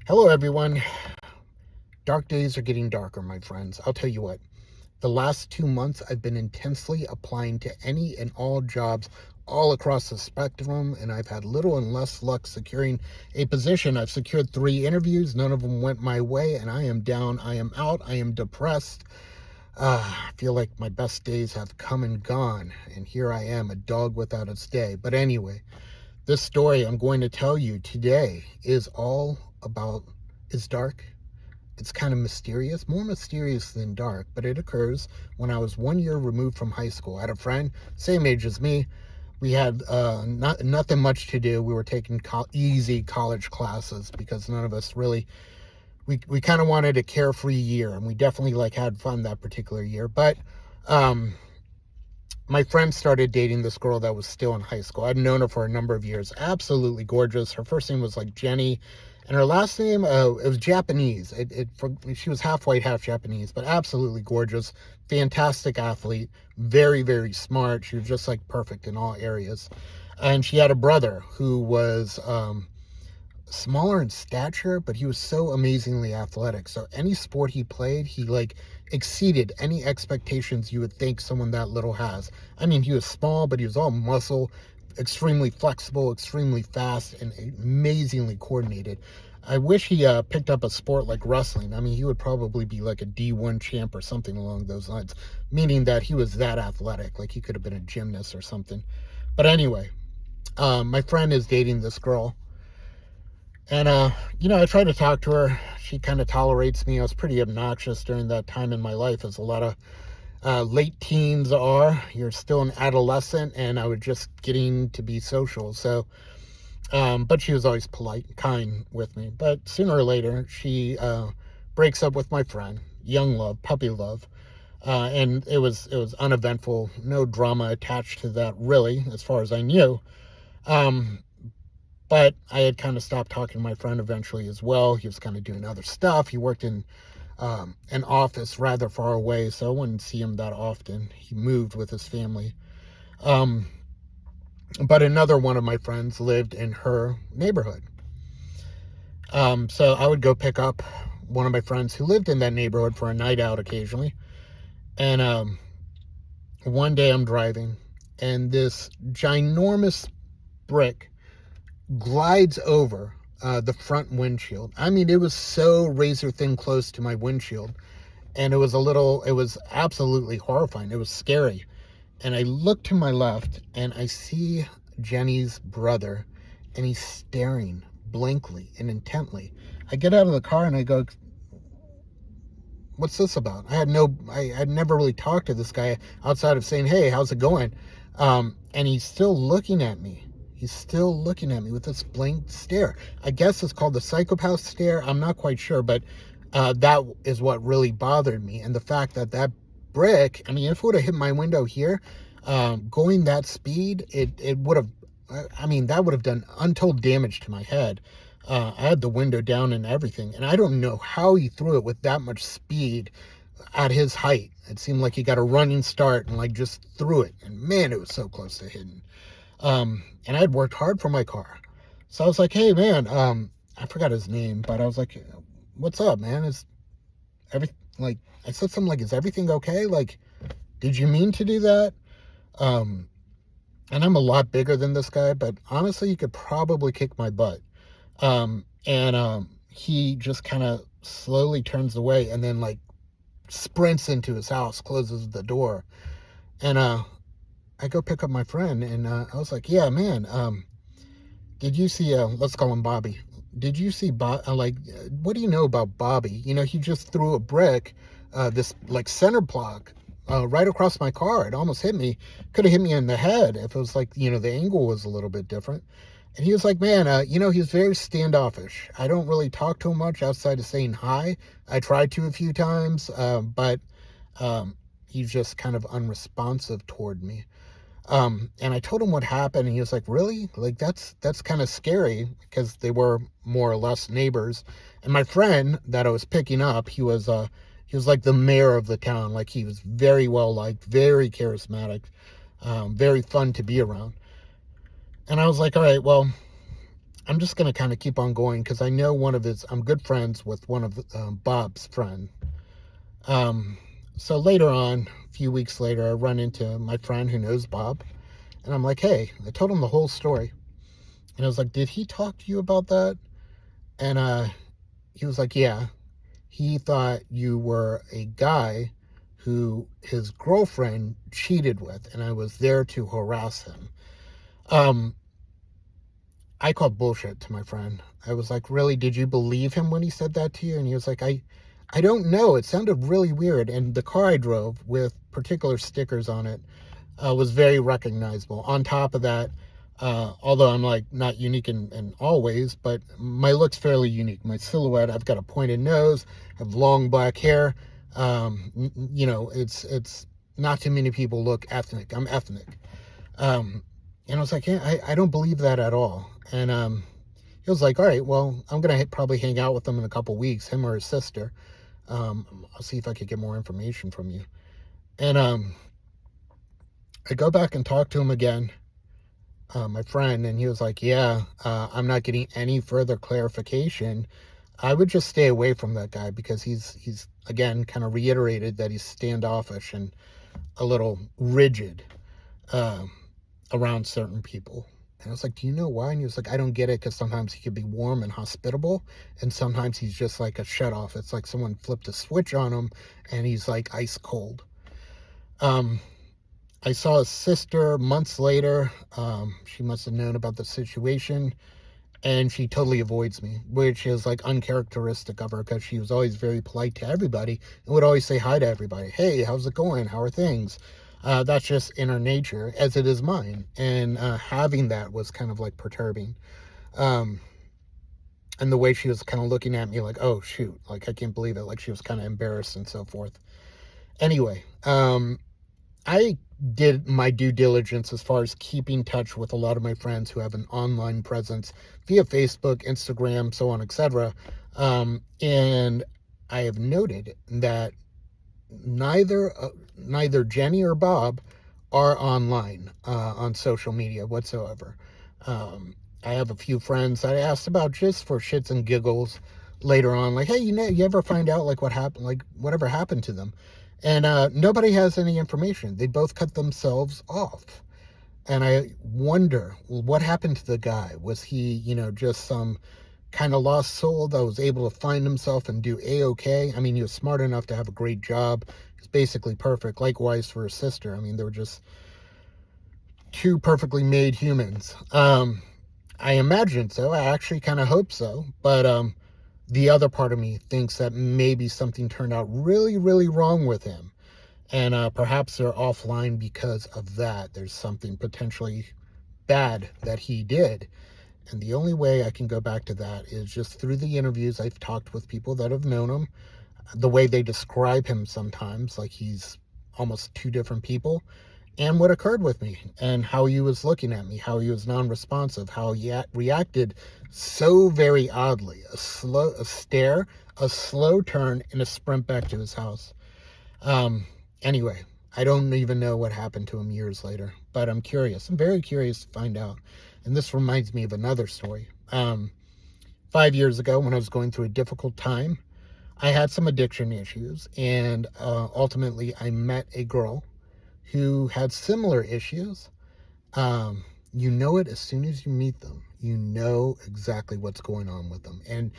Hello, everyone. Dark days are getting darker, my friends. I'll tell you what, the last 2 months, I've been intensely applying to any and all jobs all across the spectrum, and I've had little and less luck securing a position. I've secured 3 interviews, none of them went my way, and I am down, I am out, I am depressed. I feel like my best days have come and gone, and here I am, a dog without its day. But anyway, this story I'm going to tell you today is all about, is dark. It's kind of mysterious, more mysterious than dark, but it occurs when I was 1 year removed from high school. I had a friend, same age as me. We had nothing much to do. We were taking easy college classes because none of us really, we kind of wanted a carefree year, and we definitely had fun that particular year. But um, my friend started dating this girl that was still in high school. I'd known her for a number of years. Absolutely gorgeous. Her first name was Jenny, and her last name it was Japanese. She was half white, half Japanese, but absolutely gorgeous. Fantastic athlete. Very, very smart. She was just perfect in all areas. And she had a brother who was smaller in stature, but he was so amazingly athletic. So any sport he played, he exceeded any expectations you would think someone that little has. I mean, he was small, but he was all muscle, extremely flexible, extremely fast, and amazingly coordinated. I wish he picked up a sport like wrestling. I mean, he would probably be like a D1 champ or something along those lines, meaning that he was that athletic. Like he could have been a gymnast or something. But anyway, my friend is dating this girl. And, I try to talk to her. She kind of tolerates me. I was pretty obnoxious during that time in my life, as a lot of late teens are. You're still an adolescent, and I was just getting to be social. So, but she was always polite and kind with me. But sooner or later, she breaks up with my friend. Young love, puppy love. And it was uneventful. No drama attached to that, really, as far as I knew. Um, but I had kind of stopped talking to my friend eventually as well. He was kind of doing other stuff. He worked in an office rather far away, so I wouldn't see him that often. He moved with his family. Um, but another one of my friends lived in her neighborhood. So I would go pick up one of my friends who lived in that neighborhood for a night out occasionally. And one day I'm driving, and this ginormous brick glides over the front windshield. I mean, it was so razor thin close to my windshield, and it was absolutely horrifying. It was scary. And I look to my left, and I see Jenny's brother, and he's staring blankly and intently. I get out of the car and I go, what's this about? I had never really talked to this guy outside of saying, hey, how's it going? And he's still looking at me. He's still looking at me with this blank stare. I guess it's called the psychopath stare. I'm not quite sure, but that is what really bothered me. And the fact that brick, I mean, if it would have hit my window here, going that speed, it would have, I mean, that would have done untold damage to my head. I had the window down and everything, and I don't know how he threw it with that much speed at his height. It seemed like he got a running start and just threw it. And man, it was so close to hitting. And I'd worked hard for my car. So I was like, hey man, I forgot his name, but I was like, what's up, man? Is I said something is everything okay? Did you mean to do that? And I'm a lot bigger than this guy, but honestly, you could probably kick my butt. And he just kind of slowly turns away and then sprints into his house, closes the door. And, I go pick up my friend, and I was like, yeah, man, did you see, let's call him Bobby. Did you see what do you know about Bobby? He just threw a brick, this center block, right across my car. It almost hit me. Could have hit me in the head if it was the angle was a little bit different. And he was like, man, he's very standoffish. I don't really talk to him much outside of saying hi. I tried to a few times, but he's just kind of unresponsive toward me. And I told him what happened, and he was like, really? That's kind of scary, because they were more or less neighbors. And my friend that I was picking up, he was like the mayor of the town. He was very well liked, very charismatic, very fun to be around. And I was like, all right, well, I'm just going to kind of keep on going because I know I'm good friends with one of Bob's friend. Um, so later on, a few weeks later, I run into my friend who knows Bob, and I'm like, hey, I told him the whole story. And I was like, did he talk to you about that? And he was like, yeah. He thought you were a guy who his girlfriend cheated with, and I was there to harass him. Um, I called bullshit to my friend. I was like, really, did you believe him when he said that to you? And he was like, I don't know. It sounded really weird. And the car I drove with particular stickers on it was very recognizable. On top of that, although I'm like not unique in all ways, but my look's fairly unique. My silhouette, I've got a pointed nose, I have long black hair. It's not too many people look ethnic. I'm ethnic. And I was like, yeah, I don't believe that at all. And he was like, all right, well, I'm going to probably hang out with him in a couple weeks, him or his sister. I'll see if I could get more information from you. And I go back and talk to him again, my friend, and he was like, yeah, I'm not getting any further clarification. I would just stay away from that guy because he's again kind of reiterated that he's standoffish and a little rigid around certain people. And I was like, do you know why? And he was like, I don't get it because sometimes he could be warm and hospitable, and sometimes he's just like a shut off. It's like someone flipped a switch on him and he's like ice cold. I saw his sister months later. She must have known about the situation, and she totally avoids me, which is like uncharacteristic of her because she was always very polite to everybody and would always say hi to everybody. Hey, how's it going? How are things? That's just in her nature, as it is mine. And having that was kind of like perturbing. And the way she was kind of looking at me like, oh, shoot, like, I can't believe it. Like, she was kind of embarrassed and so forth. Anyway, I did my due diligence as far as keeping touch with a lot of my friends who have an online presence via Facebook, Instagram, so on, etc. And I have noted that neither Jenny or Bob are online on social media whatsoever. I have a few friends that I asked about just for shits and giggles later on, like, hey, you ever find out like what happened, like whatever happened to them? And nobody has any information. They both cut themselves off. And I wonder, well, what happened to the guy? Was he, just some kind of lost soul that was able to find himself and do A-okay? I mean, he was smart enough to have a great job. He's basically perfect. Likewise for his sister. I mean, they were just two perfectly made humans. I imagine so. I actually kind of hope so. But the other part of me thinks that maybe something turned out really, really wrong with him. And perhaps they're offline because of that. There's something potentially bad that he did. And the only way I can go back to that is just through the interviews I've talked with people that have known him, the way they describe him sometimes, like he's almost two different people, and what occurred with me, and how he was looking at me, how he was non-responsive, how he reacted so very oddly. A stare, a slow turn, and a sprint back to his house. Anyway, I don't even know what happened to him years later, but I'm curious. I'm very curious to find out. And this reminds me of another story. 5 years ago, when I was going through a difficult time, I had some addiction issues, and ultimately I met a girl who had similar issues. You know it as soon as you meet them. You know exactly what's going on with them. And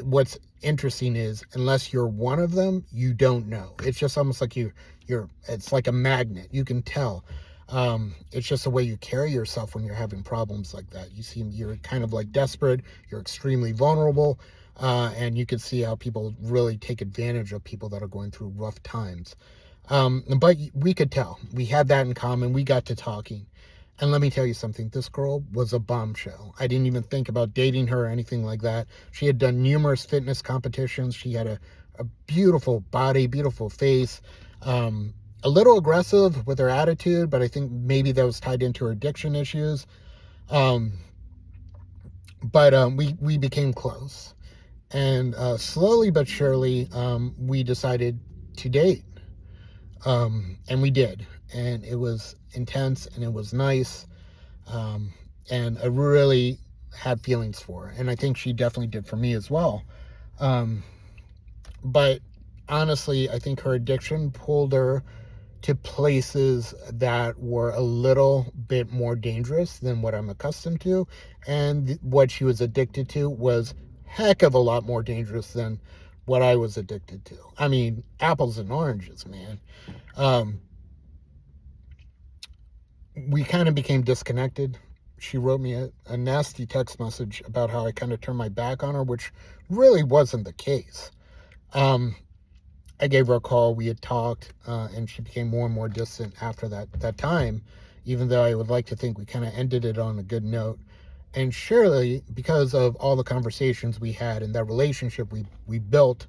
what's interesting is, unless you're one of them, you don't know. It's just almost like it's like a magnet. You can tell. It's just the way you carry yourself when you're having problems like that. You're kind of like desperate. You're extremely vulnerable. And you can see how people really take advantage of people that are going through rough times. But we could tell. We had that in common. We got to talking. And let me tell you something. This girl was a bombshell. I didn't even think about dating her or anything like that. She had done numerous fitness competitions. She had a beautiful body, beautiful face. A little aggressive with her attitude, but I think maybe that was tied into her addiction issues. But we became close. And slowly but surely, we decided to date. And we did. And it was intense and it was nice. And I really had feelings for. And I think she definitely did for me as well. But honestly, I think her addiction pulled her to places that were a little bit more dangerous than what I'm accustomed to. And what she was addicted to was heck of a lot more dangerous than what I was addicted to. I mean, apples and oranges, man. We kind of became disconnected. She wrote me a nasty text message about how I kind of turned my back on her, which really wasn't the case. I gave her a call. We had talked, and she became more and more distant after that time, even though I would like to think we kind of ended it on a good note. And surely, because of all the conversations we had and that relationship we built,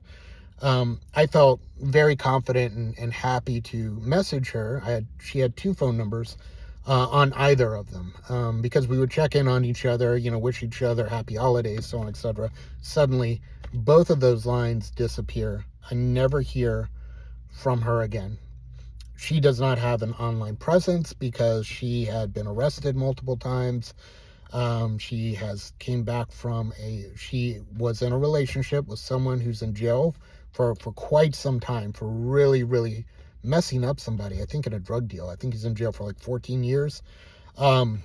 I felt very confident and happy to message her. She had 2 phone numbers on either of them, because we would check in on each other, wish each other happy holidays, so on, etc. Suddenly, both of those lines disappear. I never hear from her again. She does not have an online presence because she had been arrested multiple times. She came back she was in a relationship with someone who's in jail for quite some time for really, really messing up somebody. I think in a drug deal. I think he's in jail for like 14 years. Um,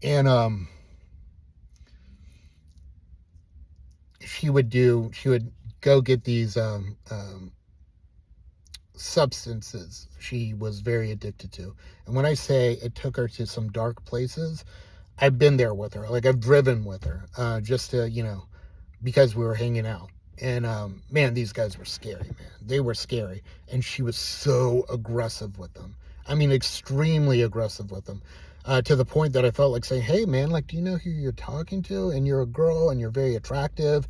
and she would go get these substances she was very addicted to. And when I say it took her to some dark places, I've been there with her. Like, I've driven with her, just to, because we were hanging out. And man, these guys were scary, man. They were scary. And she was so aggressive with them. I mean, extremely aggressive with them. To the point that I felt like saying, hey, man, like, do you know who you're talking to? And you're a girl and you're very attractive.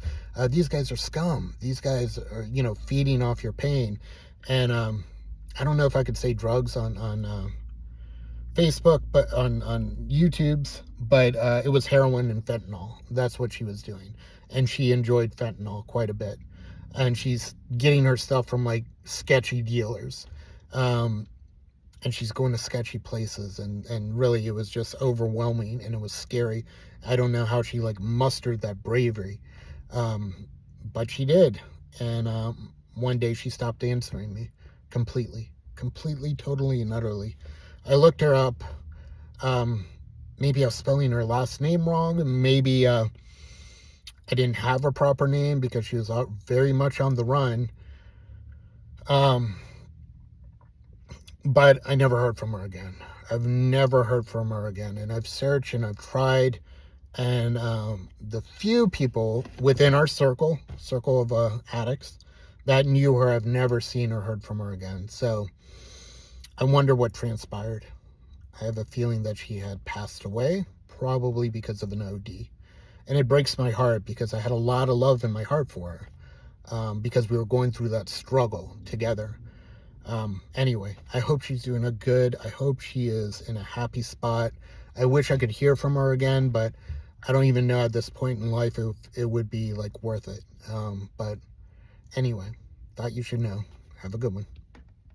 These guys are scum. These guys are, feeding off your pain. And I don't know if I could say drugs on Facebook, but on YouTube's, but it was heroin and fentanyl. That's what she was doing. And she enjoyed fentanyl quite a bit. And she's getting her stuff from like sketchy dealers. And she's going to sketchy places, and really it was just overwhelming and it was scary. I don't know how she like mustered that bravery. But she did. And one day she stopped answering me completely, totally and utterly. I looked her up. Maybe I was spelling her last name wrong. Maybe I didn't have her proper name because she was very much on the run. But I never heard from her again. I've never heard from her again. And I've searched and I've tried. And the few people within our circle of addicts that knew her, I've never seen or heard from her again. So I wonder what transpired. I have a feeling that she had passed away, probably because of an OD. And it breaks my heart because I had a lot of love in my heart for her, because we were going through that struggle together. Anyway, I hope she's doing good. I hope she is in a happy spot. I wish I could hear from her again, but I don't even know at this point in life if it would be like worth it. But anyway, thought you should know. Have a good one.